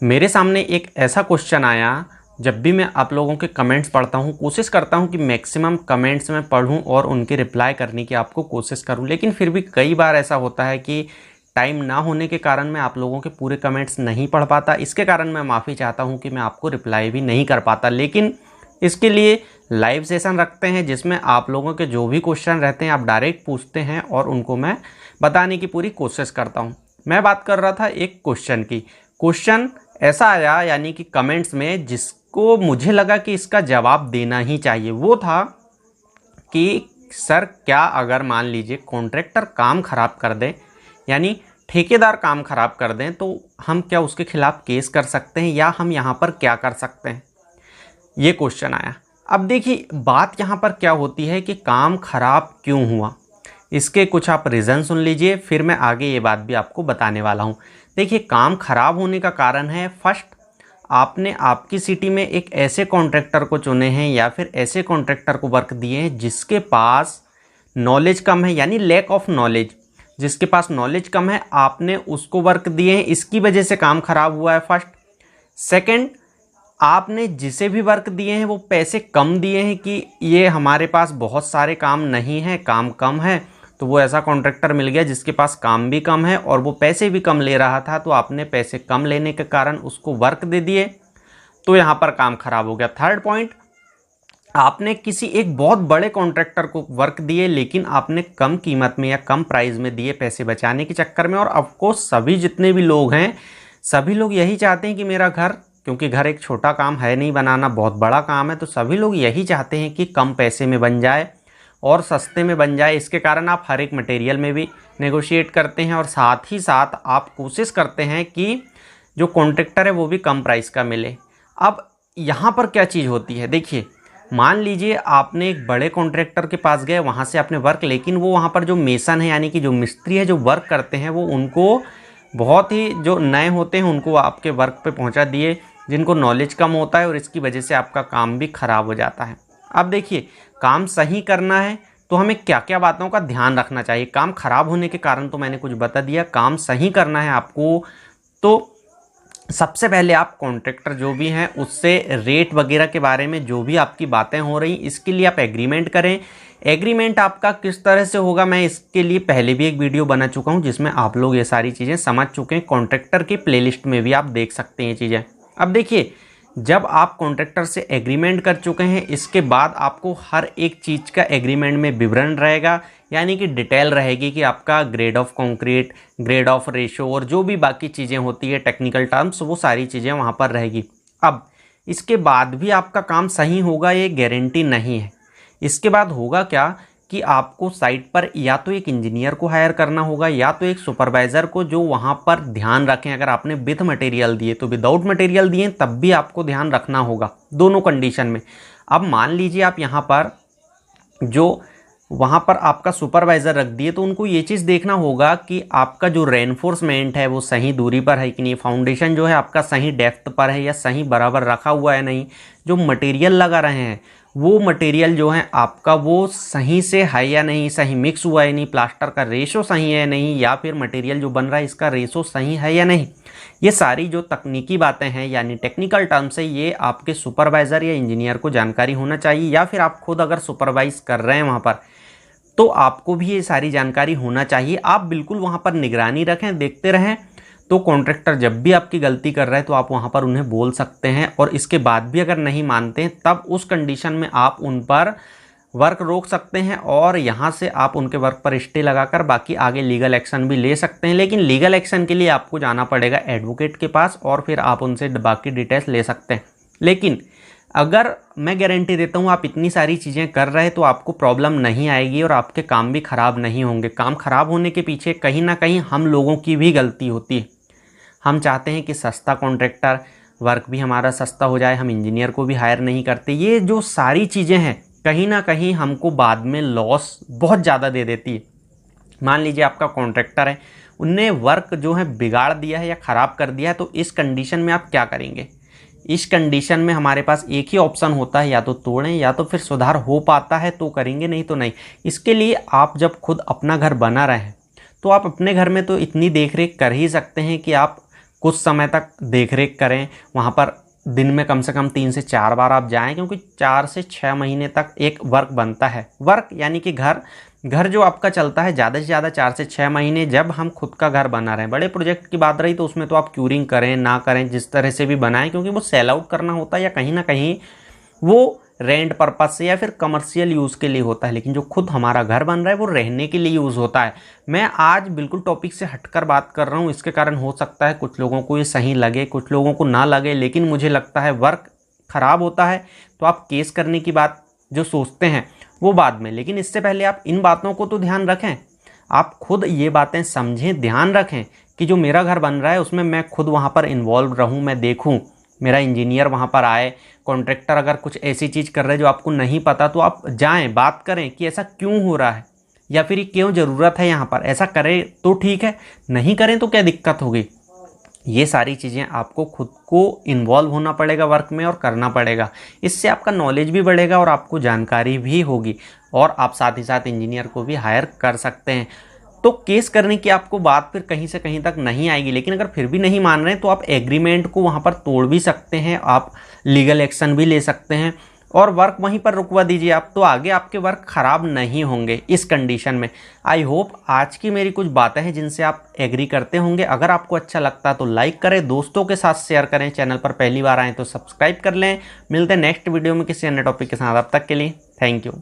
मेरे सामने एक ऐसा क्वेश्चन आया, जब भी मैं आप लोगों के कमेंट्स पढ़ता हूँ, कोशिश करता हूँ कि मैक्सिमम कमेंट्स मैं पढूँ और उनके रिप्लाई करने की आपको कोशिश करूँ, लेकिन फिर भी कई बार ऐसा होता है कि टाइम ना होने के कारण मैं आप लोगों के पूरे कमेंट्स नहीं पढ़ पाता। इसके कारण मैं माफ़ी चाहता हूँ कि मैं आपको रिप्लाई भी नहीं कर पाता, लेकिन इसके लिए लाइव सेशन रखते हैं जिसमें आप लोगों के जो भी क्वेश्चन रहते हैं आप डायरेक्ट पूछते हैं और उनको मैं बताने की पूरी कोशिश करता हूँ। मैं बात कर रहा था एक क्वेश्चन की। क्वेश्चन ऐसा आया यानी कि कमेंट्स में, जिसको मुझे लगा कि इसका जवाब देना ही चाहिए। वो था कि सर, क्या अगर मान लीजिए कॉन्ट्रैक्टर काम ख़राब कर दे, यानी ठेकेदार काम ख़राब कर दें, तो हम क्या उसके खिलाफ़ केस कर सकते हैं या हम यहाँ पर क्या कर सकते हैं? ये क्वेश्चन आया। अब देखिए, बात यहाँ पर क्या होती है कि काम ख़राब क्यों हुआ, इसके कुछ आप रीज़न सुन लीजिए, फिर मैं आगे ये बात भी आपको बताने वाला हूँ। देखिए, काम ख़राब होने का कारण है, फर्स्ट, आपने आपकी सिटी में एक ऐसे कॉन्ट्रैक्टर को चुने हैं या फिर ऐसे कॉन्ट्रैक्टर को वर्क दिए हैं जिसके पास नॉलेज कम है, यानी लैक ऑफ नॉलेज। जिसके पास नॉलेज कम है, आपने उसको वर्क दिए हैं, इसकी वजह से काम ख़राब हुआ है, फर्स्ट। सेकंड, आपने जिसे भी वर्क दिए हैं वो पैसे कम दिए हैं कि ये हमारे पास बहुत सारे काम नहीं है, काम कम है, तो वो ऐसा कॉन्ट्रैक्टर मिल गया जिसके पास काम भी कम है और वो पैसे भी कम ले रहा था, तो आपने पैसे कम लेने के कारण उसको वर्क दे दिए, तो यहाँ पर काम खराब हो गया। थर्ड पॉइंट, आपने किसी एक बहुत बड़े कॉन्ट्रैक्टर को वर्क दिए लेकिन आपने कम कीमत में या कम प्राइस में दिए पैसे बचाने के चक्कर में। और ऑफकोर्स सभी जितने भी लोग हैं, सभी लोग यही चाहते हैं कि मेरा घर, क्योंकि घर एक छोटा काम है नहीं बनाना, बहुत बड़ा काम है, तो सभी लोग यही चाहते हैं कि कम पैसे में बन जाए और सस्ते में बन जाए। इसके कारण आप हर एक मटेरियल में भी नेगोशिएट करते हैं और साथ ही साथ आप कोशिश करते हैं कि जो कॉन्ट्रैक्टर है वो भी कम प्राइस का मिले। अब यहाँ पर क्या चीज़ होती है, देखिए, मान लीजिए आपने एक बड़े कॉन्ट्रैक्टर के पास गए, वहाँ से आपने वर्क, लेकिन वो वहाँ पर जो मेसन है यानी कि जो मिस्त्री है, जो वर्क करते हैं, वो उनको बहुत ही जो नए होते हैं उनको आपके वर्क पे पहुँचा दिए, जिनको नॉलेज कम होता है, और इसकी वजह से आपका काम भी ख़राब हो जाता है। अब देखिए, काम सही करना है तो हमें क्या क्या बातों का ध्यान रखना चाहिए। काम खराब होने के कारण तो मैंने कुछ बता दिया, काम सही करना है आपको तो सबसे पहले आप कॉन्ट्रैक्टर जो भी हैं उससे रेट वगैरह के बारे में जो भी आपकी बातें हो रही, इसके लिए आप एग्रीमेंट करें। एग्रीमेंट आपका किस तरह से होगा, मैं इसके लिए पहले भी एक वीडियो बना चुका हूं जिसमें आप लोग ये सारी चीज़ें समझ चुके हैं। कॉन्ट्रैक्टर की प्लेलिस्ट में भी आप देख सकते हैं ये चीज़ें। अब देखिए, जब आप कॉन्ट्रैक्टर से एग्रीमेंट कर चुके हैं, इसके बाद आपको हर एक चीज़ का एग्रीमेंट में विवरण रहेगा, यानी कि डिटेल रहेगी कि आपका grade of concrete, grade of ratio और जो भी बाकी चीज़ें होती है टेक्निकल टर्म्स, वो सारी चीज़ें वहाँ पर रहेगी। अब इसके बाद भी आपका काम सही होगा ये गारंटी नहीं है। इसके बाद होगा क्या कि आपको साइट पर या तो एक इंजीनियर को हायर करना होगा या तो एक सुपरवाइज़र को, जो वहाँ पर ध्यान रखें। अगर आपने विथ मटेरियल दिए तो विदाउट मटेरियल दिए तब भी आपको ध्यान रखना होगा, दोनों कंडीशन में। अब मान लीजिए आप यहाँ पर जो वहाँ पर आपका सुपरवाइज़र रख दिए, तो उनको ये चीज़ देखना होगा कि आपका जो रेनफोर्समेंट है वो सही दूरी पर है कि नहीं, फाउंडेशन जो है आपका सही डेप्थ पर है या सही बराबर रखा हुआ है नहीं, जो मटेरियल लगा रहे हैं वो मटेरियल जो है आपका वो सही से है या नहीं, सही मिक्स हुआ है नहीं, प्लास्टर का रेशो सही है नहीं, या फिर मटेरियल जो बन रहा है इसका रेशो सही है या नहीं। ये सारी जो तकनीकी बातें हैं यानी टेक्निकल टर्म्स है, ये आपके सुपरवाइज़र या इंजीनियर को जानकारी होना चाहिए, या फिर आप खुद अगर सुपरवाइज कर रहे हैं वहाँ पर तो आपको भी ये सारी जानकारी होना चाहिए। आप बिल्कुल वहाँ पर निगरानी रखें, देखते रहें, तो कॉन्ट्रैक्टर जब भी आपकी गलती कर रहा है तो आप वहाँ पर उन्हें बोल सकते हैं, और इसके बाद भी अगर नहीं मानते हैं तब उस कंडीशन में आप उन पर वर्क रोक सकते हैं और यहाँ से आप उनके वर्क पर स्टे लगाकर बाकी आगे लीगल एक्शन भी ले सकते हैं। लेकिन लीगल एक्शन के लिए आपको जाना पड़ेगा एडवोकेट के पास और फिर आप उनसे बाकी डिटेल्स ले सकते हैं। लेकिन अगर मैं गारंटी देता हूँ आप इतनी सारी चीज़ें कर रहे हैं तो आपको प्रॉब्लम नहीं आएगी और आपके काम भी ख़राब नहीं होंगे। काम ख़राब होने के पीछे कहीं ना कहीं हम लोगों की भी गलती होती है। हम चाहते हैं कि सस्ता कॉन्ट्रैक्टर, वर्क भी हमारा सस्ता हो जाए, हम इंजीनियर को भी हायर नहीं करते। ये जो सारी चीज़ें हैं कहीं ना कहीं हमको बाद में लॉस बहुत ज़्यादा दे देती है। मान लीजिए आपका कॉन्ट्रैक्टर है, उनने वर्क जो है बिगाड़ दिया है या ख़राब कर दिया है, तो इस कंडीशन में आप क्या करेंगे? इस कंडीशन में हमारे पास एक ही ऑप्शन होता है, या तो तोड़ें या तो फिर सुधार हो पाता है तो करेंगे, नहीं तो नहीं। इसके लिए आप जब खुद अपना घर बना रहे हैं तो आप अपने घर में तो इतनी देख रेख कर ही सकते हैं कि आप कुछ समय तक देख रेख करें वहाँ पर। दिन में कम से कम 3 से 4 बार आप जाएं, क्योंकि 4 से 6 महीने तक एक वर्क बनता है। वर्क यानी कि घर जो आपका चलता है ज़्यादा से ज़्यादा 4 से 6 महीने। जब हम खुद का घर बना रहे हैं, बड़े प्रोजेक्ट की बात रही तो उसमें तो आप क्यूरिंग करें ना करें, जिस तरह से भी बनाएं, क्योंकि वो सेल आउट करना होता है या कहीं ना कहीं वो रेंट पर्पज से या फिर कमर्शियल यूज़ के लिए होता है। लेकिन जो खुद हमारा घर बन रहा है वो रहने के लिए यूज़ होता है। मैं आज बिल्कुल टॉपिक से हटकर बात कर रहा हूँ, इसके कारण हो सकता है कुछ लोगों को ये सही लगे, कुछ लोगों को ना लगे, लेकिन मुझे लगता है वर्क ख़राब होता है तो आप केस करने की बात जो सोचते हैं वो बाद में, लेकिन इससे पहले आप इन बातों को तो ध्यान रखें। आप खुद ये बातें समझें, ध्यान रखें कि जो मेरा घर बन रहा है उसमें मैं खुद वहाँ पर इन्वॉल्व रहूँ, मैं देखूँ, मेरा इंजीनियर वहाँ पर आए, कॉन्ट्रैक्टर अगर कुछ ऐसी चीज़ कर रहे हैं जो आपको नहीं पता तो आप जाएं, बात करें कि ऐसा क्यों हो रहा है या फिर ये क्यों ज़रूरत है यहाँ पर। ऐसा करें तो ठीक है, नहीं करें तो क्या दिक्कत होगी। ये सारी चीज़ें आपको खुद को इन्वॉल्व होना पड़ेगा वर्क में और करना पड़ेगा। इससे आपका नॉलेज भी बढ़ेगा और आपको जानकारी भी होगी, और आप साथ ही साथ इंजीनियर को भी हायर कर सकते हैं। तो केस करने की आपको बात फिर कहीं से कहीं तक नहीं आएगी। लेकिन अगर फिर भी नहीं मान रहे हैं तो आप एग्रीमेंट को वहाँ पर तोड़ भी सकते हैं, आप लीगल एक्शन भी ले सकते हैं और वर्क वहीं पर रुकवा दीजिए आप, तो आगे आपके वर्क ख़राब नहीं होंगे इस कंडीशन में। आई होप आज की मेरी कुछ बातें हैं जिनसे आप एग्री करते होंगे। अगर आपको अच्छा लगता है तो लाइक करें, दोस्तों के साथ शेयर करें, चैनल पर पहली बार आएँ तो सब्सक्राइब कर लें। मिलते हैं नेक्स्ट वीडियो में किसी अन्य टॉपिक के साथ, अब तक के लिए थैंक यू।